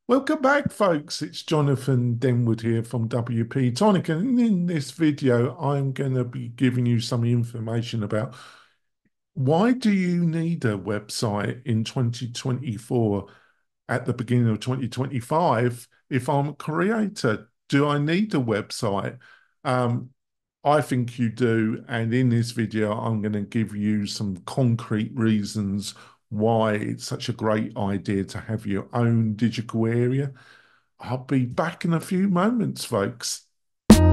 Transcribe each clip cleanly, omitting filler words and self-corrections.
Welcome back, folks. It's Jonathan Denwood here from WP-Tonic, and in this video, I'm going to be giving you some information about why do you need a website in 2024 at the beginning of 2025 if I'm a creator? Do I need a website? Um, I think you do, and in this video, I'm going to give you some concrete reasons why it's such a great idea to have your own digital area. I'll be back in a few moments, folks. So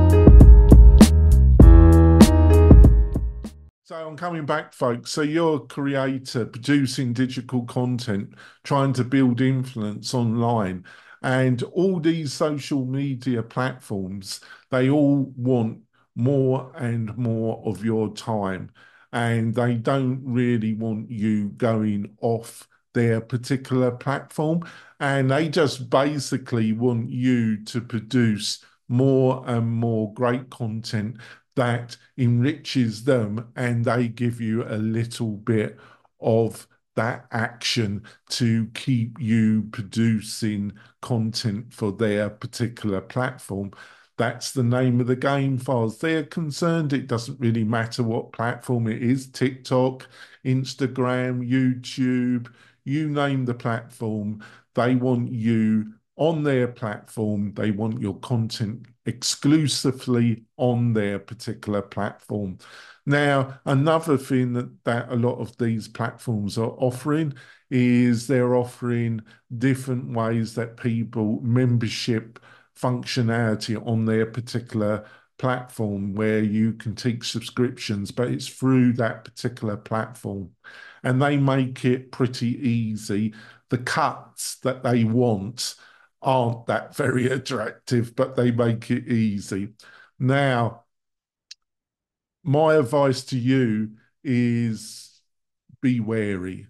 I'm coming back, folks. So you're a creator producing digital content, trying to build influence online, and all these social media platforms, they all want more and more of your time, and they don't really want you going off their particular platform, and they just basically want you to produce more and more great content that enriches them, and they give you a little bit of that action to keep you producing content for their particular platform. That's the name of the game, as far as they're concerned. It doesn't really matter what platform it is: TikTok, Instagram, YouTube, you name the platform. They want you on their platform. They want your content exclusively on their particular platform. Now, another thing that a lot of these platforms are offering is they're offering different ways that people membership functionality on their particular platform where you can take subscriptions, but it's through that particular platform. And they make it pretty easy. The cuts that they want aren't that very attractive, but they make it easy. Now, my advice to you is be wary,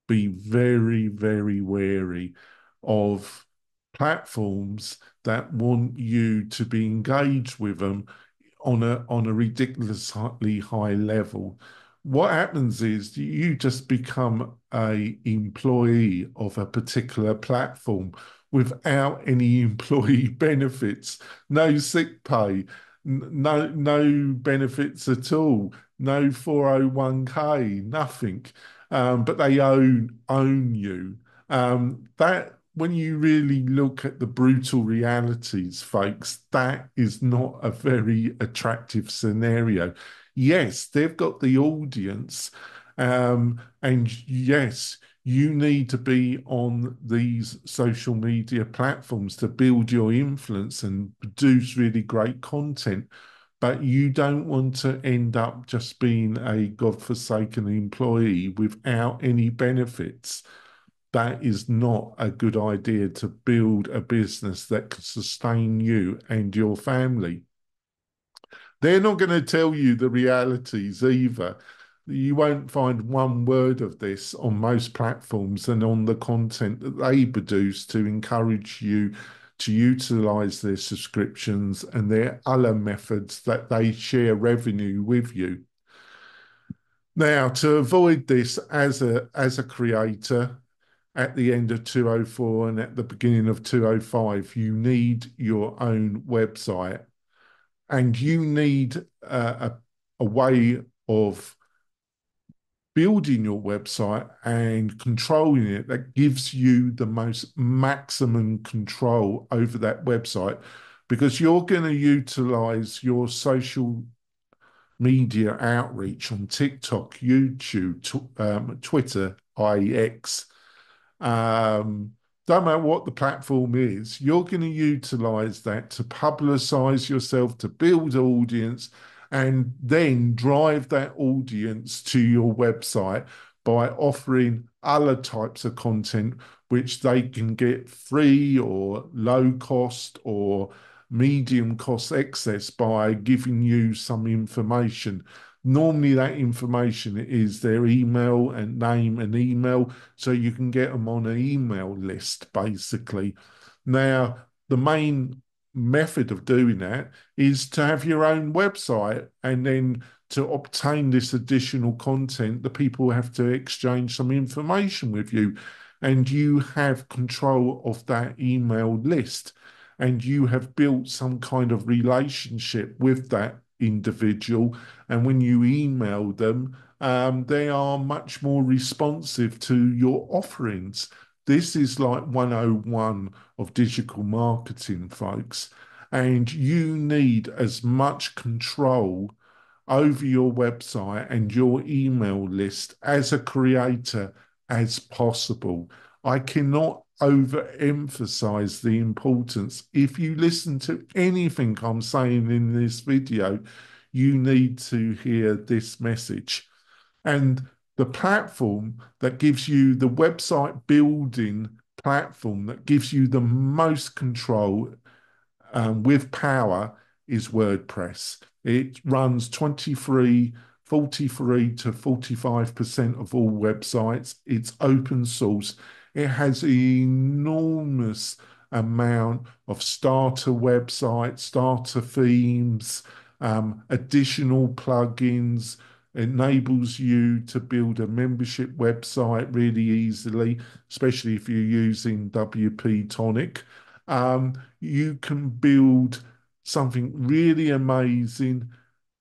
be very, very wary of platforms that want you to be engaged with them on a ridiculously high level. What happens is you just become a employee of a particular platform without any employee benefits, no sick pay, no benefits at all, no 401k, nothing. But they own you. That when you really look at the brutal realities, folks, that is not a very attractive scenario. Yes, they've got the audience, and yes, you need to be on these social media platforms to build your influence and produce really great content. But you don't want to end up just being a godforsaken employee without any benefits. That is not a good idea to build a business that can sustain you and your family. They're not going to tell you the realities either. You won't find one word of this on most platforms and on the content that they produce to encourage you to utilize their subscriptions and their other methods that they share revenue with you. Now, to avoid this as a creator, at the end of 204 and at the beginning of 205, you need your own website, and you need a way of building your website and controlling it that gives you the most maximum control over that website, because you're going to utilize your social media outreach on TikTok, YouTube, Twitter, i.e. X. Um, don't matter what the platform is, you're going to utilize that to publicize yourself, to build audience, and then drive that audience to your website by offering other types of content which they can get free or low cost or medium cost access by giving you some information. Normally, that information is their email and name and email, so you can get them on an email list, basically. Now, the main method of doing that is to have your own website, and then to obtain this additional content, the people have to exchange some information with you. and you have control of that email list, and you have built some kind of relationship with that individual. And when you email them, they are much more responsive to your offerings. This is like 101 of digital marketing, folks. And you need as much control over your website and your email list as a creator as possible. I cannot overemphasize the importance. If you listen to anything I'm saying in this video, you need to hear this message. And the platform that gives you the website building platform that gives you the most control with power is WordPress. It runs 43 to 45% of all websites. It's open source. It has an enormous amount of starter websites, starter themes, additional plugins, enables you to build a membership website really easily, especially if you're using WP-Tonic. You can build something really amazing,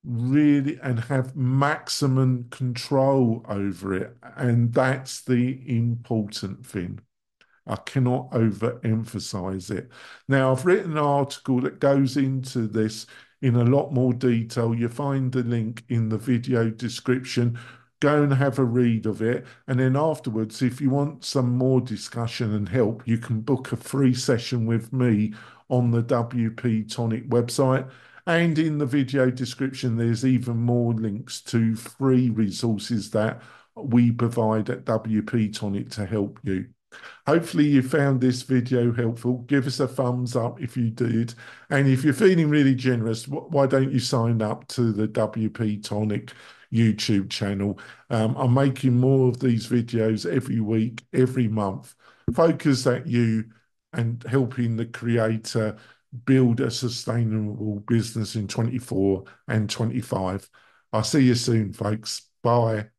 really, and have maximum control over it. And that's the important thing. I cannot overemphasize it. Now, I've written an article that goes into this in a lot more detail. You find the link in the video description. Go and have a read of it. And then afterwards, if you want some more discussion and help, you can book a free session with me on the WP Tonic website. And in the video description, there's even more links to free resources that we provide at WP Tonic to help you. Hopefully you found this video helpful. Give us a thumbs up if you did. And if you're feeling really generous, why don't you sign up to the WP Tonic YouTube channel? I'm making more of these videos every week, every month, focused at you and helping the creator build a sustainable business in 24 and 25. I'll see you soon, folks. Bye.